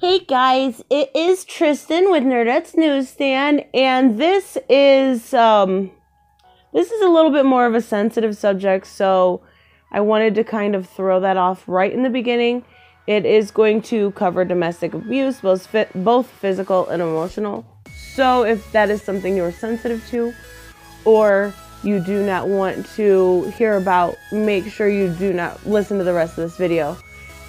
Hey guys, it is Tristan with Nerdette's Newsstand, and this is a little bit more of a sensitive subject, so I wanted to kind of throw that off right in the beginning. It is going to cover domestic abuse, both physical and emotional. So if that is something you're sensitive to, or you do not want to hear about, make sure you do not listen to the rest of this video.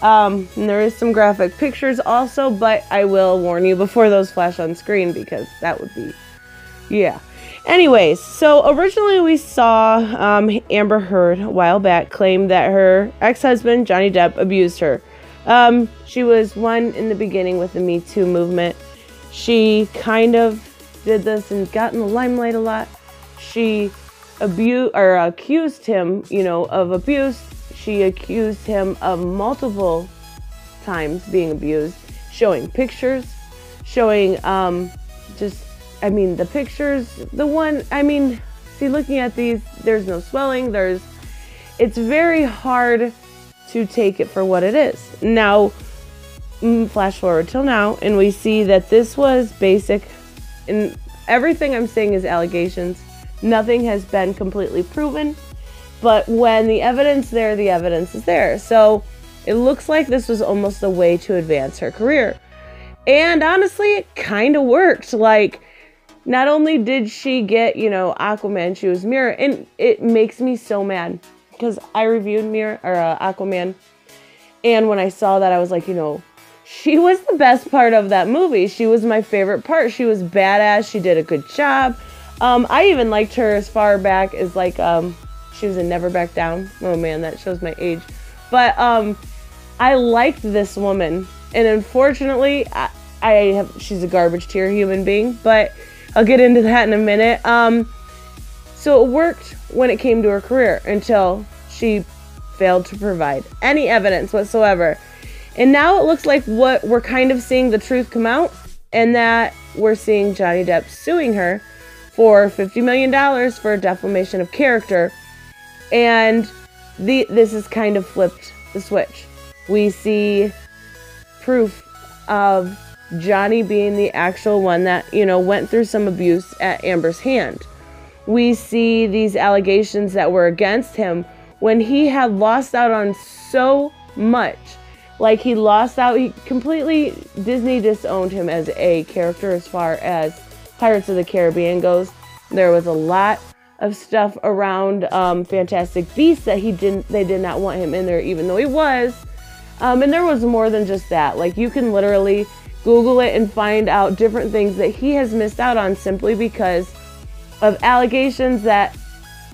And there is some graphic pictures also, but I will warn you before those flash on screen because that would be, yeah. Anyways, so originally we saw Amber Heard a while back claim that her ex-husband, Johnny Depp, abused her. She was one in the beginning with the Me Too movement. She kind of did this and got in the limelight a lot. She accused him, of abuse. She accused him of multiple times being abused, showing pictures, showing the pictures, looking at these, there's no swelling, it's very hard to take it for what it is. Now, flash forward till now, and we see that this was basic, and everything I'm saying is allegations. Nothing has been completely proven. But when the evidence is there. So it looks like this was almost a way to advance her career. And honestly, it kind of worked. Like, not only did she get, Aquaman, she was Mirror. And it makes me so mad because I reviewed Aquaman. And when I saw that, I was like, she was the best part of that movie. She was my favorite part. She was badass. She did a good job. I even liked her as far back as she was in Never Back Down. Oh man, that shows my age. But I liked this woman, and unfortunately, she's a garbage tier human being. But I'll get into that in a minute. So it worked when it came to her career until she failed to provide any evidence whatsoever. And now it looks like we're kind of seeing the truth come out, and that we're seeing Johnny Depp suing her for $50 million for defamation of character. And this has kind of flipped the switch. We see proof of Johnny being the actual one that, went through some abuse at Amber's hand. We see these allegations that were against him when he had lost out on so much. Like, he completely, Disney disowned him as a character as far as Pirates of the Caribbean goes. There was a lot of stuff around Fantastic Beasts that they did not want him in there, even though he was. And there was more than just that. Like, you can literally Google it and find out different things that he has missed out on simply because of allegations that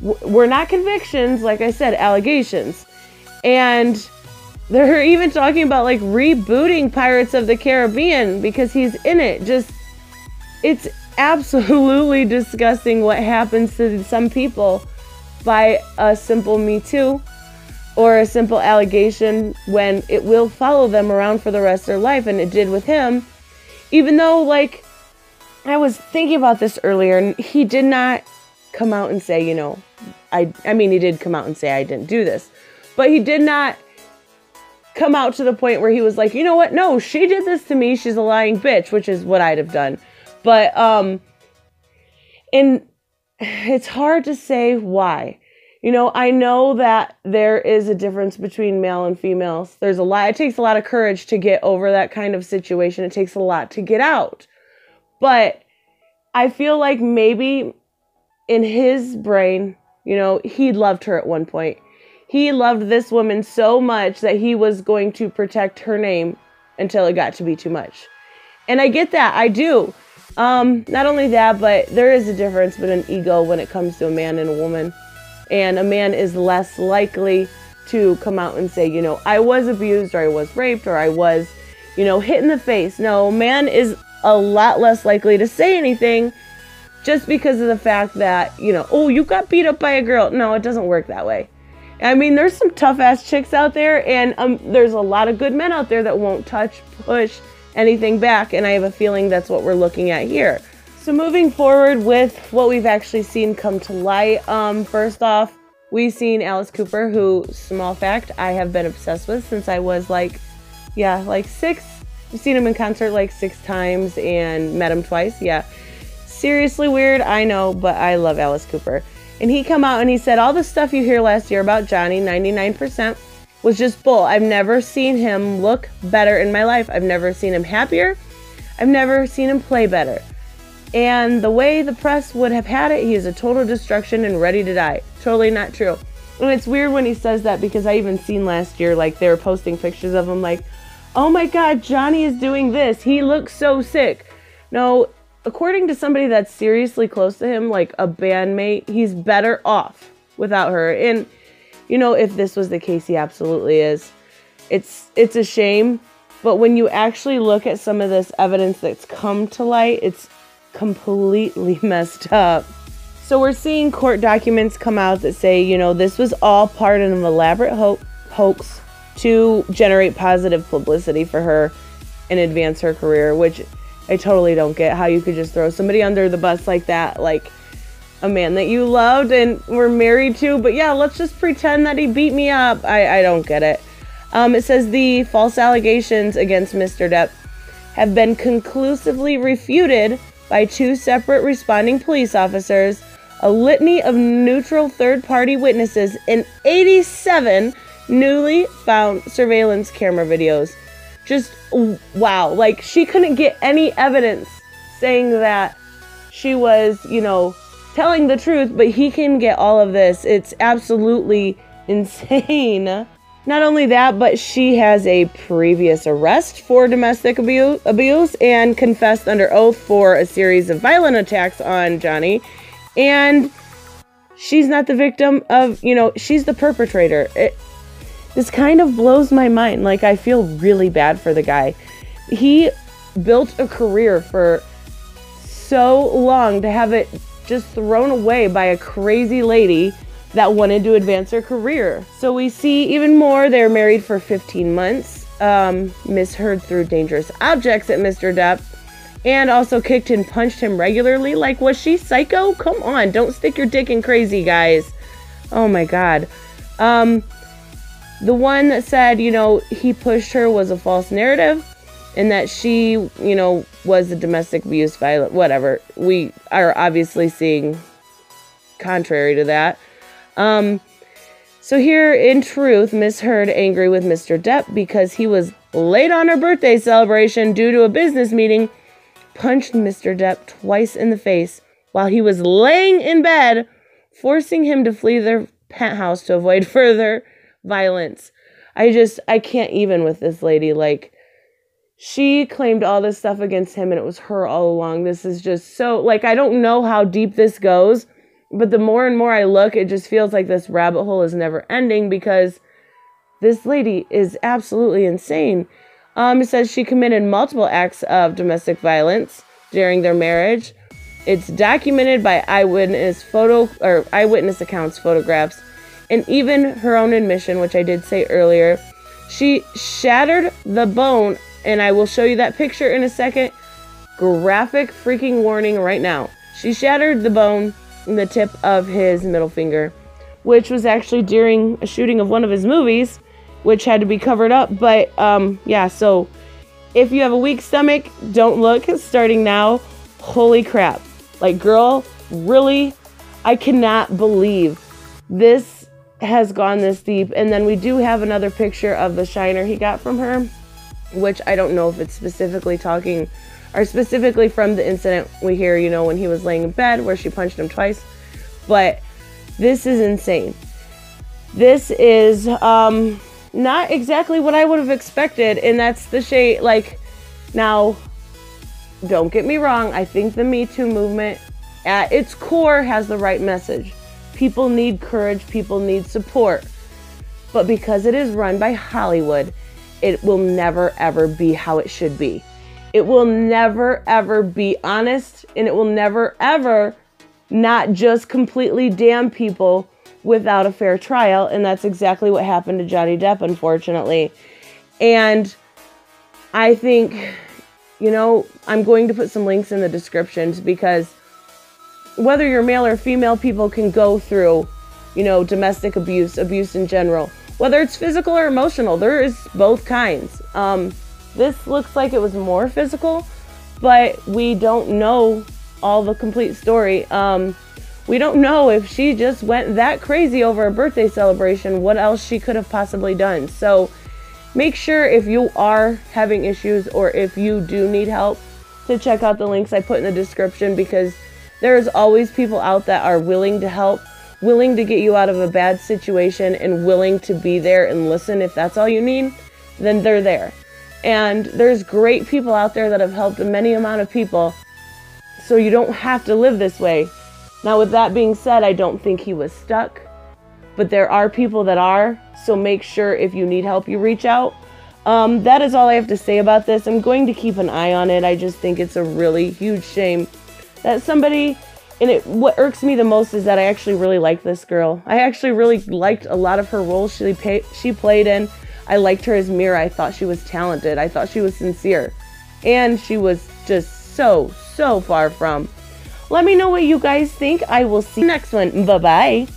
were not convictions. Like I said, allegations. And they're even talking about rebooting Pirates of the Caribbean because he's in it. It's absolutely disgusting what happens to some people by a simple Me Too or a simple allegation when it will follow them around for the rest of their life, and it did with him. Even though, I was thinking about this earlier, and he did not come out and say, he did come out and say I didn't do this, but he did not come out to the point where he was like, you know what, no, she did this to me, she's a lying bitch, which is what I'd have done. But, and it's hard to say why. I know that there is a difference between male and females. It takes a lot of courage to get over that kind of situation. It takes a lot to get out. But I feel like maybe in his brain, he loved her at one point. He loved this woman so much that he was going to protect her name until it got to be too much. And I get that. I do. Not only that, but there is a difference between ego when it comes to a man and a woman. And a man is less likely to come out and say, I was abused, or I was raped, or I was, hit in the face. No, a man is a lot less likely to say anything just because of the fact that, oh, you got beat up by a girl. No, it doesn't work that way. I mean, there's some tough-ass chicks out there, and there's a lot of good men out there that won't push anything back, and I have a feeling that's what we're looking at here. So moving forward with what we've actually seen come to light, first off, we've seen Alice Cooper, who, small fact, I have been obsessed with since I was 6, I've seen him in concert like 6 times and met him twice. Yeah. Seriously weird, I know, but I love Alice Cooper. And he come out and he said, all the stuff you hear last year about Johnny, 99%, was just bull. I've never seen him look better in my life. I've never seen him happier. I've never seen him play better. And the way the press would have had it, he is a total destruction and ready to die. Totally not true. And it's weird when he says that, because I even seen last year, like, they were posting pictures of him like, oh my God, Johnny is doing this. He looks so sick. No, according to somebody that's seriously close to him, like a bandmate, he's better off without her. And, you know, if this was the case, he absolutely is. It's a shame. But when you actually look at some of this evidence that's come to light, it's completely messed up. So we're seeing court documents come out that say, you know, this was all part of an elaborate hoax to generate positive publicity for her and advance her career, which I totally don't get, how you could just throw somebody under the bus like that, like a man that you loved and were married to, but yeah, let's just pretend that he beat me up. I don't get it. It says the false allegations against Mr. Depp have been conclusively refuted by 2 separate responding police officers, a litany of neutral third-party witnesses, and 87 newly found surveillance camera videos. Just wow. Like, she couldn't get any evidence saying that she was, you know, telling the truth, but he can get all of this. It's absolutely insane. Not only that, but she has a previous arrest for domestic abuse and confessed under oath for a series of violent attacks on Johnny. And she's not the victim of, you know, she's the perpetrator. This kind of blows my mind. Like, I feel really bad for the guy. He built a career for so long to have it just thrown away by a crazy lady that wanted to advance her career. So we see even more. They're married for 15 months. Misheard threw dangerous objects at Mr. Depp and also kicked and punched him regularly. Like, was she psycho? Come on, don't stick your dick in crazy, guys. Oh my God. The one that said, you know, he pushed her was a false narrative and that she, you know, was a domestic abuse violent, whatever. We are obviously seeing contrary to that. So here, in truth, Miss Heard angry with Mr. Depp because he was late on her birthday celebration due to a business meeting, punched Mr. Depp twice in the face while he was laying in bed, forcing him to flee their penthouse to avoid further violence. I can't even with this lady. Like, she claimed all this stuff against him and it was her all along. This is just so, like, I don't know how deep this goes, but the more and more I look, it just feels like this rabbit hole is never ending because this lady is absolutely insane. It says she committed multiple acts of domestic violence during their marriage. It's documented by eyewitness accounts, photographs, and even her own admission, which I did say earlier. She shattered the bone, and I will show you that picture in a second. Graphic freaking warning right now. She shattered the bone in the tip of his middle finger, which was actually during a shooting of one of his movies, which had to be covered up. But yeah, so if you have a weak stomach, don't look. Starting now. Holy crap. Like, girl, really? I cannot believe this has gone this deep. And then we do have another picture of the shiner he got from her, which I don't know if it's specifically talking or specifically from the incident we hear, you know, when he was laying in bed where she punched him twice. But this is insane. This is not exactly what I would have expected, and that's the shade. Like, now, don't get me wrong, I think the Me Too movement at its core has the right message. People need courage, people need support. But because it is run by Hollywood, it will never ever be how it should be. It will never ever be honest, and it will never ever not just completely damn people without a fair trial. And that's exactly what happened to Johnny Depp, unfortunately. And I think, you know, I'm going to put some links in the descriptions, because whether you're male or female, people can go through, you know, domestic abuse in general, whether it's physical or emotional. There is both kinds. This looks like it was more physical, but we don't know all the complete story. We don't know if she just went that crazy over a birthday celebration, what else she could have possibly done. So make sure, if you are having issues or if you do need help, to check out the links I put in the description, because there's always people out that are willing to help, willing to get you out of a bad situation, and willing to be there and listen. If that's all you need, then they're there. And there's great people out there that have helped many amount of people, so you don't have to live this way. Now, with that being said, I don't think he was stuck, but there are people that are, so make sure if you need help, you reach out. That is all I have to say about this. I'm going to keep an eye on it. I just think it's a really huge shame that somebody, and what irks me the most is that I actually really like this girl. I actually really liked a lot of her roles she played in. I liked her as Mira. I thought she was talented. I thought she was sincere. And she was just so far from. Let me know what you guys think. I will see you next one. Bye-bye.